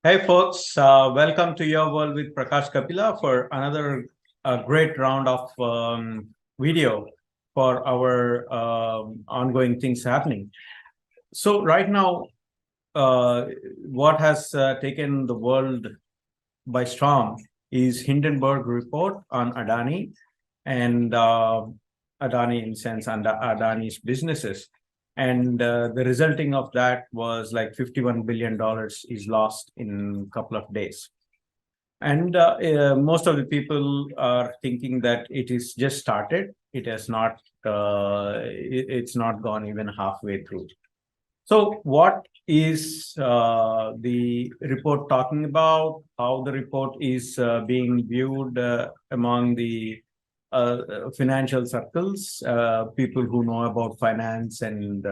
Hey folks, welcome to Your World with Prakash Kapila for another great round of video for our ongoing things happening. So right now, what has taken the world by storm is Hindenburg report on Adani and Adani in sense and Adani's businesses. And the resulting of that was like $51 billion is lost in a couple of days. And most of the people are thinking that it is just started. It has not, it's not gone even halfway through. So what is the report talking about? How the report is being viewed among the financial circles, people who know about finance and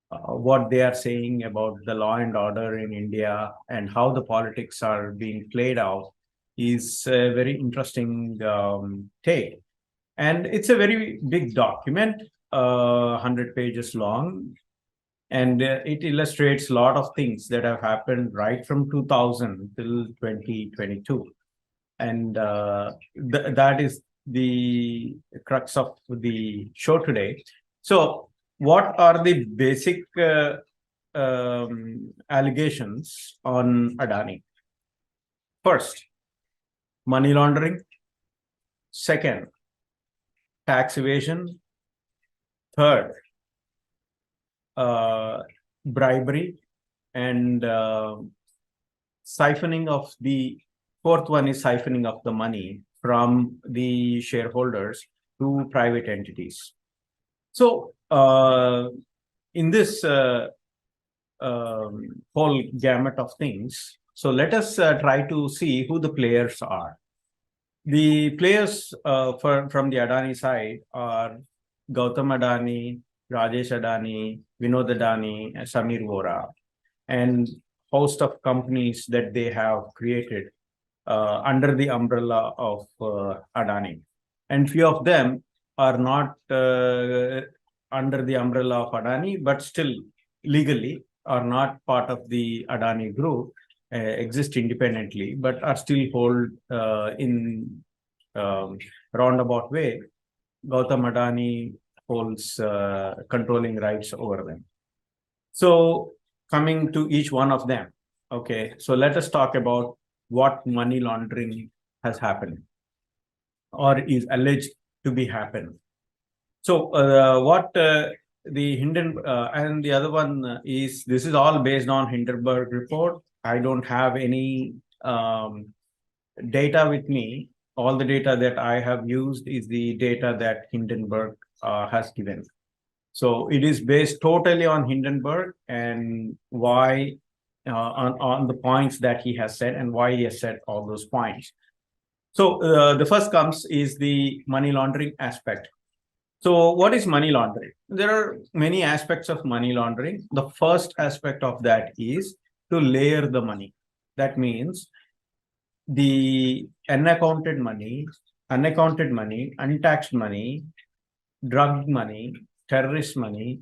what they are saying about the law and order in India and how the politics are being played out is a very interesting take. And it's a very big document, 100 pages long. And it illustrates a lot of things that have happened right from 2000 till 2022. And that is the crux of the show today. So what are the basic allegations on Adani? First, money laundering. Second, tax evasion. Third, bribery. And siphoning of the fourth one is siphoning of the money from the shareholders to private entities. So in this whole gamut of things, so let us try to see who the players are. The players from the Adani side are Gautam Adani, Rajesh Adani, Vinod Adani, Samir Vora, and host of companies that they have created under the umbrella of Adani. And few of them are not under the umbrella of Adani, but still legally are not part of the Adani group, exist independently, but are still hold in roundabout way. Gautam Adani holds controlling rights over them. So coming to each one of them, okay, so let us talk about what money laundering has happened or is alleged to be happened. So what the Hindenburg and the other one is, this is all based on Hindenburg report. I don't have any data with me. All the data that I have used is the data that Hindenburg has given. So it is based totally on Hindenburg and why on the points that he has said and why he has said all those points. So the first comes is the money laundering aspect. So what is money laundering? There are many aspects of money laundering. The first aspect of that is to layer the money. That means the unaccounted money, untaxed money, drug money, terrorist money,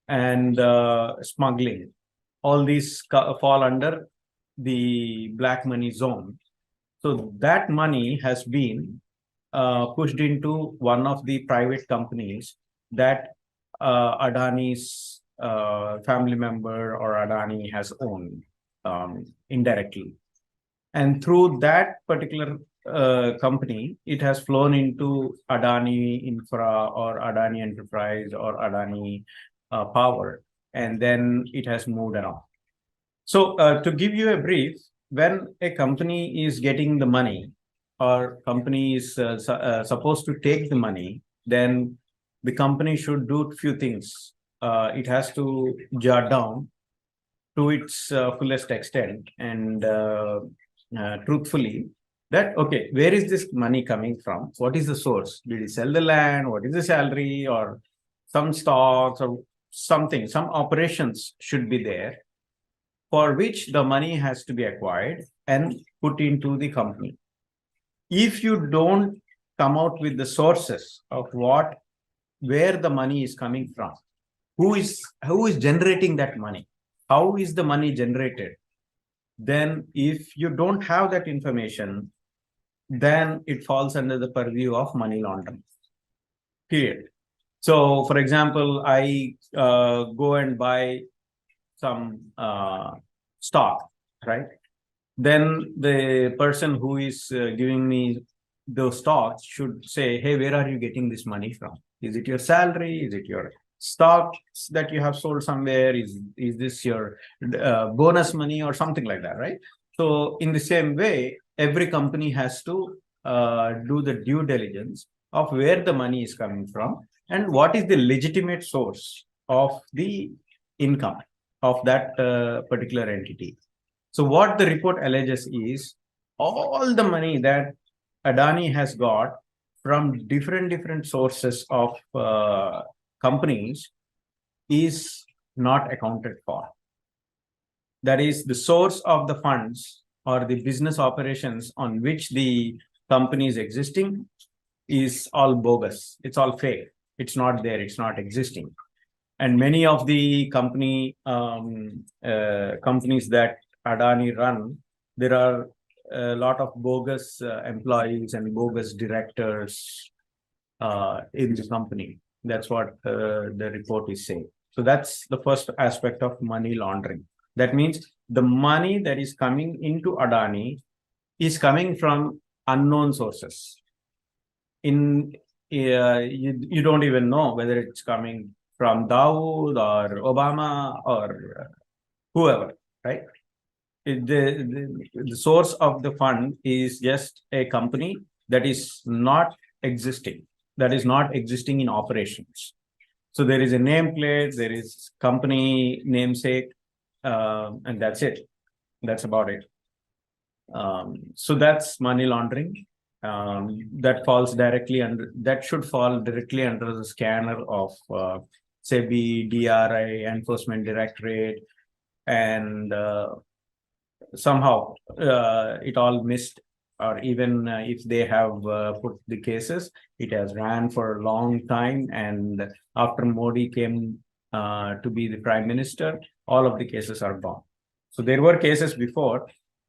and smuggling. All these fall under the black money zone. So that money has been pushed into one of the private companies that Adani's family member or Adani has owned indirectly. And through that particular company, it has flown into Adani Infra or Adani Enterprise or Adani Power, and then it has moved around. So to give you a brief, when a company is getting the money or company is supposed to take the money, then the company should do a few things. It has to jot down to its fullest extent and truthfully that, okay, where is this money coming from? What is the source? Did he sell the land? What is the salary or some stocks or something? Some operations should be there for which the money has to be acquired and put into the company. If you don't come out with the sources of where the money is coming from, who is generating that money, how is the money generated, then if you don't have that information, then it falls under the purview of money laundering. Period. So, for example, I go and buy some stock, right? Then the person who is giving me those stocks should say, hey, where are you getting this money from? Is it your salary? Is it your stocks that you have sold somewhere? Is this your bonus money or something like that, right? So in the same way, every company has to do the due diligence of where the money is coming from and what is the legitimate source of the income of that particular entity. So what the report alleges is all the money that Adani has got from different sources of companies is not accounted for. That is, the source of the funds or the business operations on which the company is existing is all bogus. It's all fake. It's not there. It's not existing. And many of the companies that Adani run, there are a lot of bogus employees and bogus directors in the company. That's what the report is saying. So that's the first aspect of money laundering. That means the money that is coming into Adani is coming from unknown sources. You don't even know whether it's coming from Dawood or Obama or whoever, right? The source of the fund is just a company that is not existing, in operations. So there is a nameplate, there is company namesake, and that's it. That's about it. So that's money laundering. That should fall directly under the scanner of SEBI, DRI, Enforcement Directorate, and somehow it all missed, or even if they have put the cases, it has ran for a long time, and after Modi came to be the prime minister, all of the cases are gone. So there were cases before,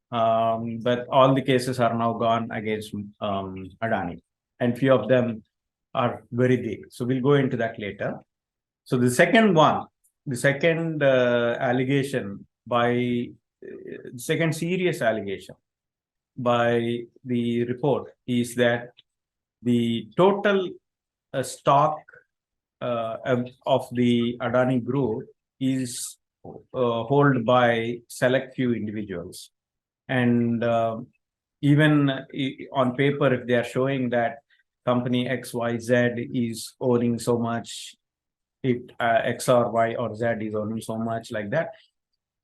but all the cases are now gone against Adani, and few of them are very big. So we'll go into that later. So the second allegation by second serious allegation by the report is that the total stock of the Adani group is held by select few individuals. And even on paper, if they are showing that company XYZ is owning so much, X or Y or Z is owning so much, like that,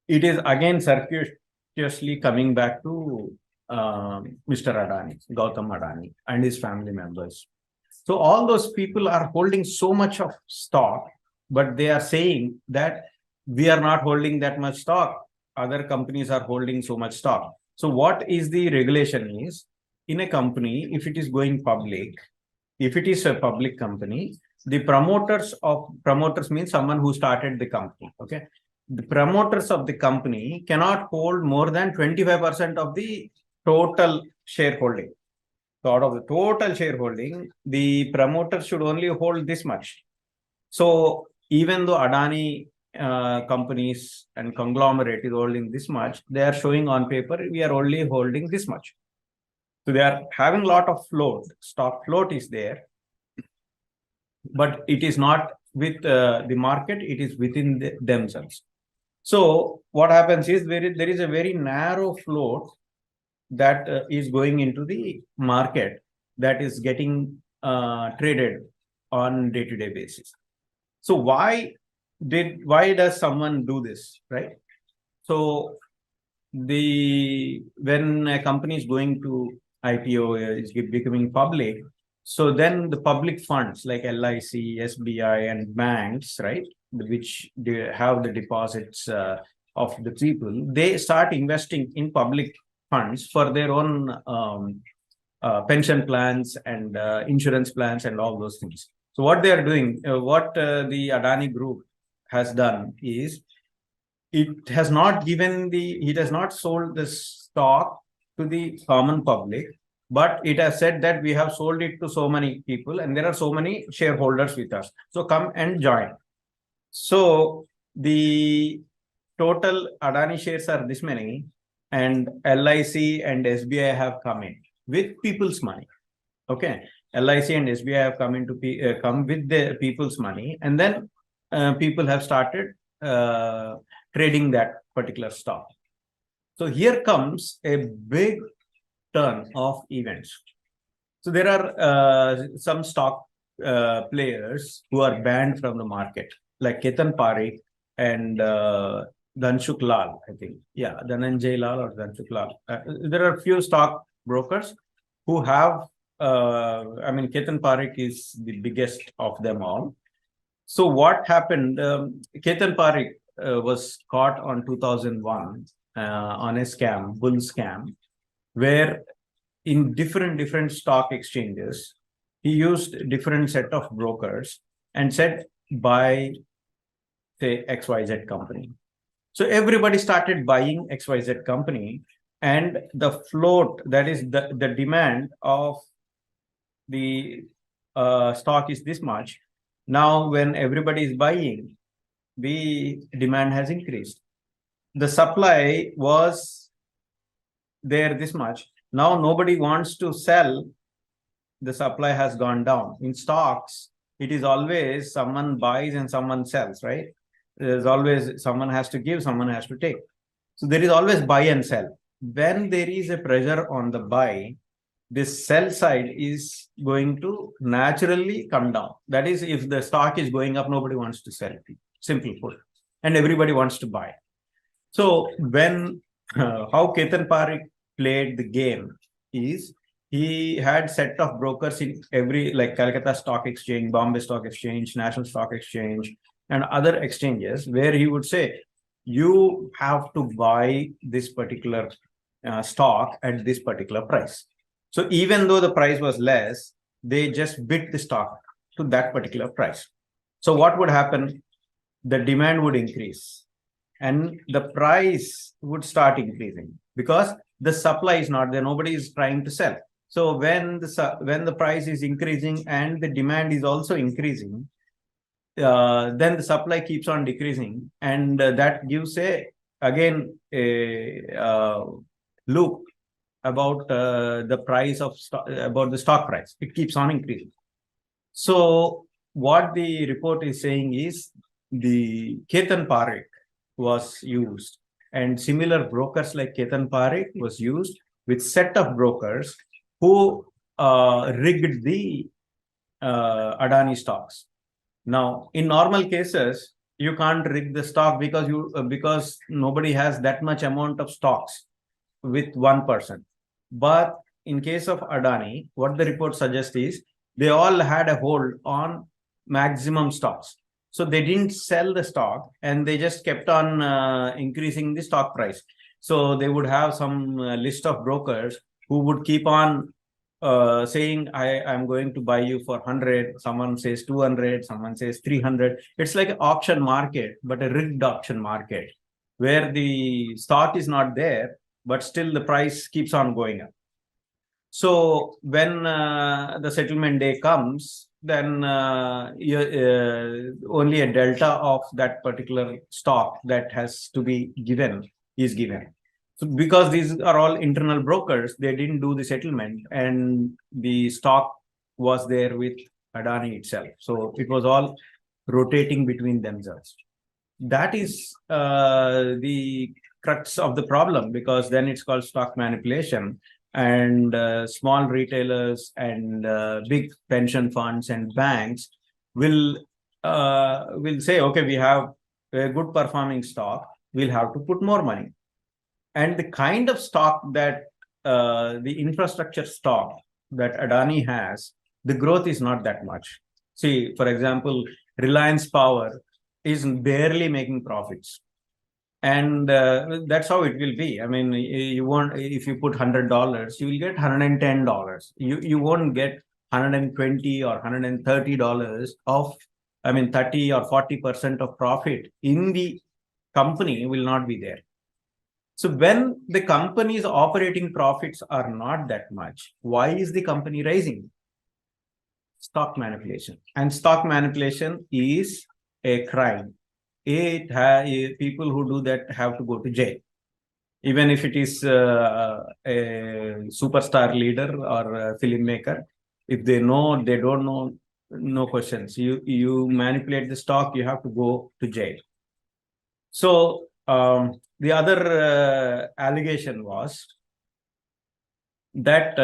it is again circuitously coming back to Mr. Adani, Gautam Adani, and his family members. So all those people are holding so much of stock, but they are saying that we are not holding that much stock. Other companies are holding so much stock. So what is the regulation is, in a company, if it is going public, if it is a public company, the promoters means someone who started the company. Okay. The promoters of the company cannot hold more than 25% of the total shareholding. So out of the total shareholding, the promoters should only hold this much. So even though Adani companies and conglomerate is holding this much, they are showing on paper, we are only holding this much. So they are having a lot of float, stock float is there, but it is not with the market, it is within themselves. So what happens is there is a very narrow float that is going into the market, that is getting traded on day-to-day basis. So why does someone do this, right? So when a company is going to IPO, is becoming public, so then the public funds like LIC, SBI, and banks, right, which they have the deposits of the people, they start investing in public funds for their own pension plans and insurance plans and all those things. So what they are doing, what the Adani group has done is, it has not it has not sold the stock to the common public, but it has said that we have sold it to so many people and there are so many shareholders with us. So come and join. So the total Adani shares are this many, and LIC and SBI have come in with people's money. Okay, LIC and SBI have come with the people's money, and then people have started trading that particular stock. So here comes a big turn of events. So there are some stock players who are banned from the market, like Ketan Parikh and Dhanshuk Lal, I think. Yeah, Dhananjay Lal or Dhanshuk Lal. There are few stock brokers who have, Ketan Parikh is the biggest of them all. So what happened? Ketan Parikh was caught on 2001 on a scam, bull scam, where in different stock exchanges, he used different set of brokers and said, buy, say, XYZ company. So everybody started buying XYZ company, and the float, that is the demand of the stock is this much. Now, when everybody is buying, the demand has increased. The supply was there this much. Now nobody wants to sell. The supply has gone down. In stocks, it is always someone buys and someone sells, right? There's always someone has to give, someone has to take. So there is always buy and sell. When there is a pressure on the buy, this sell side is going to naturally come down. That is, if the stock is going up, nobody wants to sell it. Simple put. And everybody wants to buy. So when how Ketan Parikh played the game is, he had set of brokers in every, like Calcutta Stock Exchange, Bombay Stock Exchange, National Stock Exchange, and other exchanges, where he would say, you have to buy this particular stock at this particular price. So even though the price was less, they just bid the stock to that particular price. So what would happen? The demand would increase and the price would start increasing because the supply is not there. Nobody is trying to sell. So when the price is increasing and the demand is also increasing, then the supply keeps on decreasing, and that gives a loop about the price of about the stock price. It keeps on increasing. So what the report is saying is the Ketan Parikh was used, and similar brokers like Ketan Parikh was used with set of brokers who rigged the Adani stocks. Now, in normal cases, you can't rig the stock because nobody has that much amount of stocks with one person. But in case of Adani, what the report suggests is they all had a hold on maximum stocks. So they didn't sell the stock and they just kept on increasing the stock price. So they would have some list of brokers who would keep on saying, I'm going to buy you for 100. Someone says 200, someone says 300. It's like an auction market, but a rigged auction market where the stock is not there, but still the price keeps on going up. So when the settlement day comes, then only a delta of that particular stock that has to be given is given. So because these are all internal brokers, they didn't do the settlement and the stock was there with Adani itself. So it was all rotating between themselves. That is the crux of the problem, because then it's called stock manipulation, and small retailers and big pension funds and banks will say, okay, we have a good performing stock, we'll have to put more money. And the kind of stock that the infrastructure stock that Adani has, the growth is not that much. See, for example, Reliance Power is barely making profits. And that's how it will be. I mean, you won't, if you put $100, you will get $110. You won't get $120 or $130 of, 30 or 40% of profit in the company will not be there. So when the company's operating profits are not that much, why is the company rising? Stock manipulation. And stock manipulation is a crime. People who do that have to go to jail. Even if it is a superstar leader or a filmmaker, if they know, they don't know, no questions. You manipulate the stock, you have to go to jail. So the other allegation was that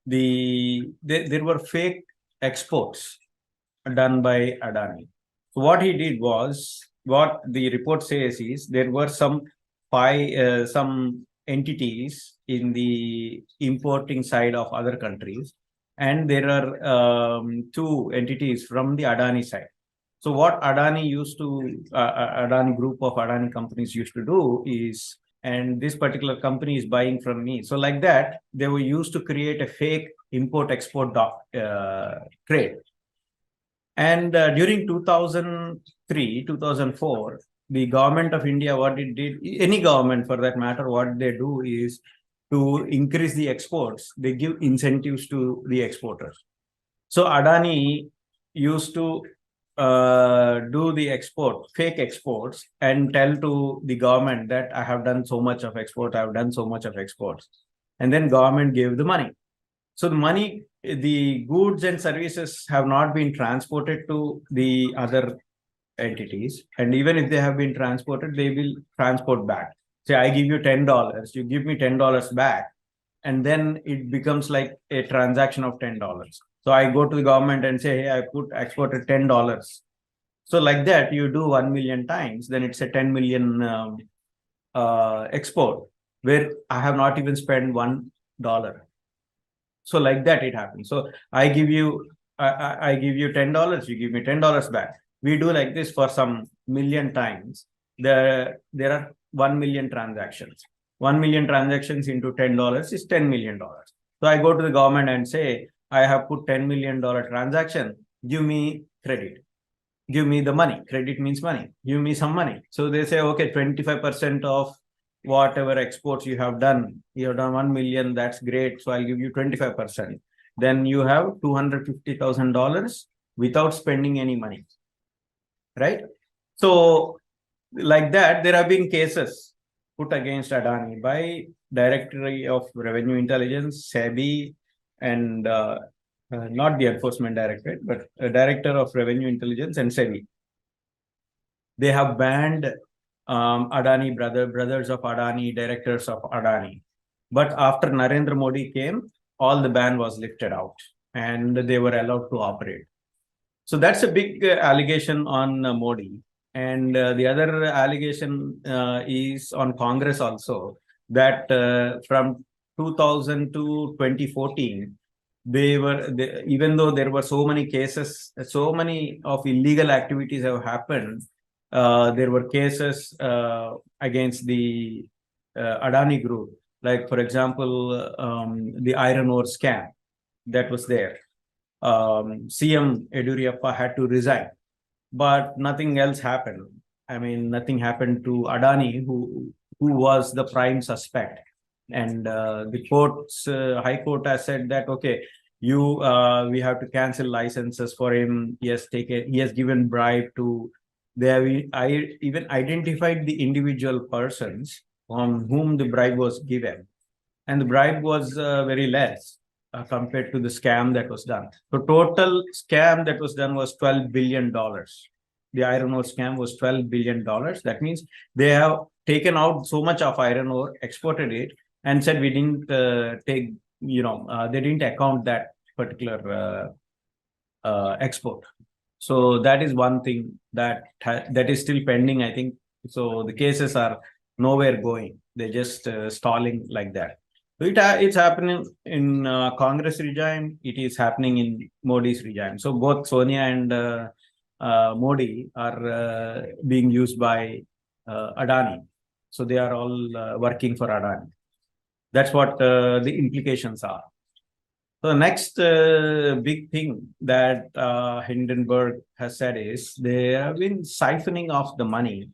there were fake exports done by Adani. So what he did was, what the report says is, there were some entities in the importing side of other countries, and there are two entities from the Adani side. So what Adani Adani group of Adani companies used to do is, and this particular company is buying from me. So like that, they were used to create a fake import-export trade. And during 2003, 2004, the government of India, what it did, any government for that matter, what they do is to increase the exports, they give incentives to the exporters. So Adani used to do the fake exports, and tell to the government that I have done so much of export, I have done so much of exports. And then government gave the money. So the money, the goods and services have not been transported to the other entities. And even if they have been transported, they will transport back. Say, I give you $10, you give me $10 back. And then it becomes like a transaction of $10. So I go to the government and say, hey, I exported $10. So like that, you do 1 million times, then it's a 10 million export, where I have not even spent $1. So like that it happens. So I give you $10, you give me $10 back. We do like this for some million times. There are 1 million transactions. 1 million transactions into $10 is $10 million. So I go to the government and say, I have put $10 million transaction, give me credit. Give me the money. Credit means money. Give me some money. So they say, okay, 25% of whatever exports you have done 1 million, that's great. So I'll give you 25%. Then you have $250,000 without spending any money, right? So like that, there have been cases put against Adani by Directorate of Revenue Intelligence, SEBI, and not the Enforcement Directorate, but Director of Revenue Intelligence and SEBI. They have banned Adani brothers of Adani, directors of Adani. But after Narendra Modi came, all the ban was lifted out and they were allowed to operate. So that's a big allegation on Modi. And the other allegation is on Congress also, that from 2000 to 2014, even though there were so many cases, so many of illegal activities have happened, there were cases against the Adani group. Like, for example, the iron ore scam that was there. CM Yediyurappa had to resign, but nothing else happened. I mean, nothing happened to Adani, who was the prime suspect. And the High Court has said that, okay, we have to cancel licenses for him. He has given bribe to. I even identified the individual persons on whom the bribe was given, and the bribe was very less compared to the scam that was done. The total scam that was done was $12 billion. The iron ore scam was $12 billion. That means they have taken out so much of iron ore, exported it, and said we didn't they didn't account that particular export. So that is one thing that is still pending, I think. So the cases are nowhere going. They're just stalling like that. So it's happening in Congress regime. It is happening in Modi's regime. So both Sonia and Modi are being used by Adani. So they are all working for Adani. That's what the implications are. So the next big thing that Hindenburg has said is they have been siphoning off the money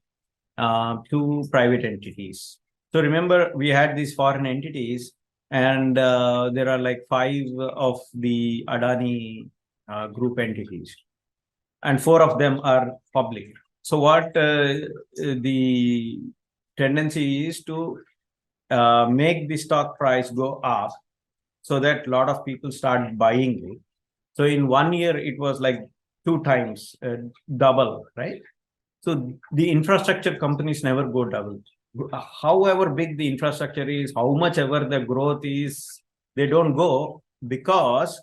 to private entities. So remember, we had these foreign entities, and there are like 5 of the Adani group entities, and 4 of them are public. So what the tendency is to make the stock price go up, so that a lot of people start buying it. So in 1 year, it was like 2 times double, right? So the infrastructure companies never go double. However big the infrastructure is, how much ever the growth is, they don't go, because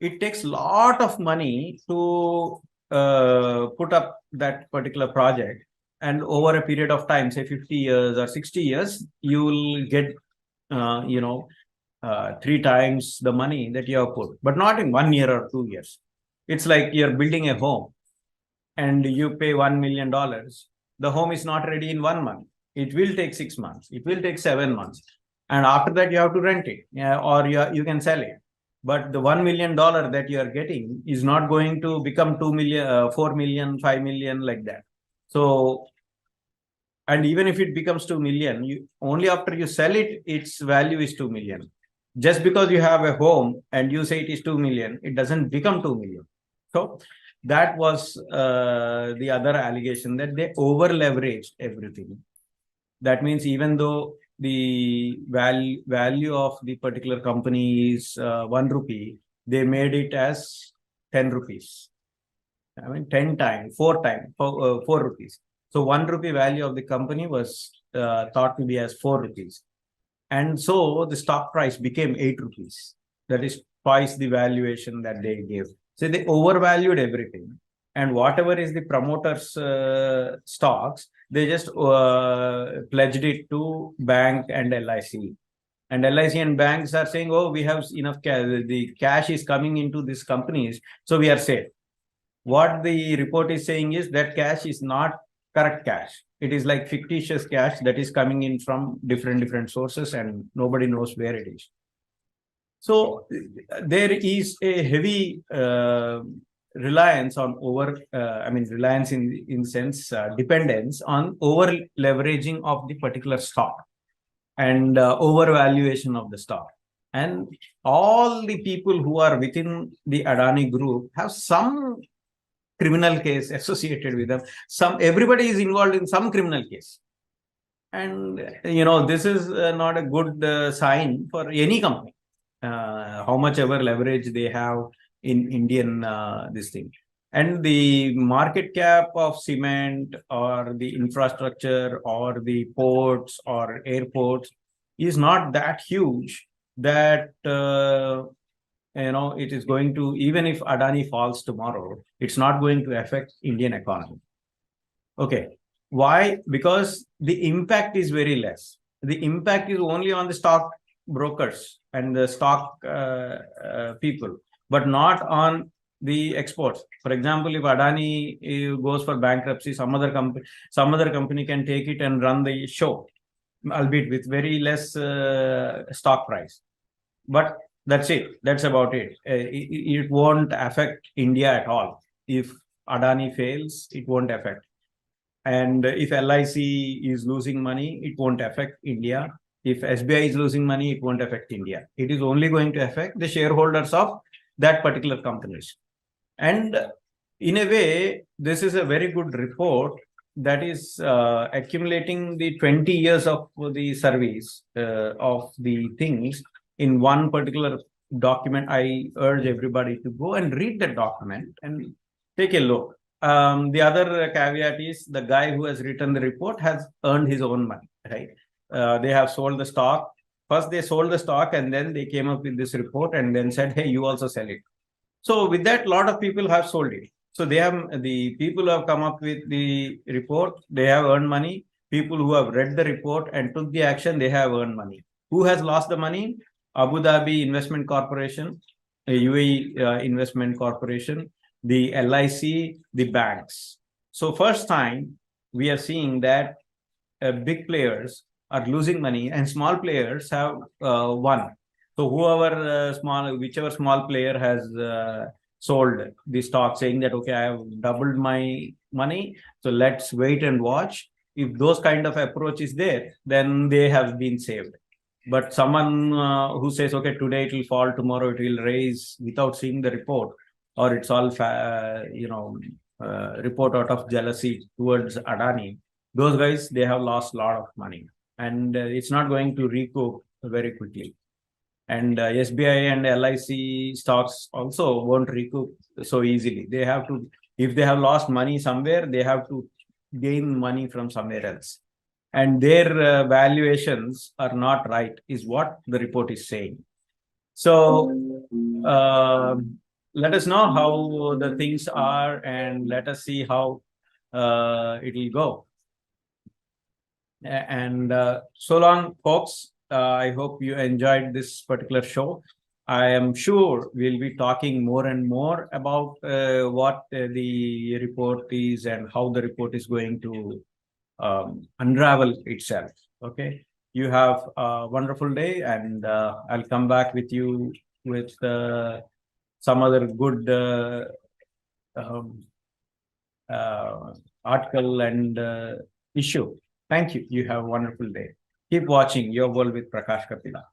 it takes a lot of money to put up that particular project. And over a period of time, say 50 years or 60 years, you will get, 3 times the money that you have put, but not in 1 year or 2 years. It's like you're building a home and you pay $1 million. The home is not ready in 1 month. It will take 6 months. It will take 7 months. And after that, you have to rent it, or you can sell it. But the $1 million that you are getting is not going to become 2 million, 4 million, 5 million, like that. So, and even if it becomes 2 million, you only after you sell it, its value is 2 million. Just because you have a home and you say it is 2 million, it doesn't become 2 million. So that was the other allegation, that they over leveraged everything. That means even though the value of the particular company is 1 rupee, they made it as 10 rupees. I mean, 10 times, 4 times, 4 rupees. So 1 rupee value of the company was thought to be as 4 rupees. And so the stock price became 8 rupees. That is twice the valuation that they gave. So they overvalued everything. And whatever is the promoter's stocks, they just pledged it to bank and LIC. And LIC and banks are saying, oh, we have enough cash. The cash is coming into these companies, so we are safe. What the report is saying is that cash is not correct cash. It is like fictitious cash that is coming in from different sources, and nobody knows where it is. So there is a heavy reliance on reliance in sense, dependence on over leveraging of the particular stock, and overvaluation of the stock. And all the people who are within the Adani group have some criminal case associated with them. Everybody is involved in some criminal case. And, this is not a good sign for any company, how much ever leverage they have in Indian this thing. And the market cap of cement or the infrastructure or the ports or airports is not that huge that it is going to, even if Adani falls tomorrow, it's not going to affect Indian economy. Okay. Why? Because the impact is very less. The impact is only on the stock brokers and the stock people, but not on the exports. For example, if Adani goes for bankruptcy, some other company can take it and run the show, albeit with very less stock price. But that's it. That's about it. It won't affect India at all. If Adani fails, it won't affect. And if LIC is losing money, it won't affect India. If SBI is losing money, it won't affect India. It is only going to affect the shareholders of that particular companies. And in a way, this is a very good report that is accumulating the 20 years of the surveys of the things in one particular document. I urge everybody to go and read the document and take a look. The other caveat is the guy who has written the report has earned his own money, right? They have sold the stock. First, they sold the stock, and then they came up with this report and then said, hey, you also sell it. So with that, a lot of people have sold it. So the people who have come up with the report, they have earned money. People who have read the report and took the action, they have earned money. Who has lost the money? Abu Dhabi Investment Corporation, UAE Investment Corporation, the LIC, the banks. So first time we are seeing that big players are losing money and small players have won. So whichever small player has sold the stock, saying that, okay, I have doubled my money, so let's wait and watch. if those kind of approach is there, then they have been saved. But someone who says, okay, today it will fall, tomorrow it will raise, without seeing the report, or it's all report out of jealousy towards Adani, those guys, they have lost a lot of money, and it's not going to recoup very quickly. And SBI and LIC stocks also won't recoup so easily. They have to, if they have lost money somewhere, they have to gain money from somewhere else. And their valuations are not right, is what the report is saying. So let us know how the things are, and let us see how it will go. And so long, folks. I hope you enjoyed this particular show. I am sure we'll be talking more and more about what the report is and how the report is going to unravel itself. Okay. You have a wonderful day, and I'll come back with you with some other good article and issue. Thank you. You have a wonderful day. Keep watching Your World with Prakash Kapila.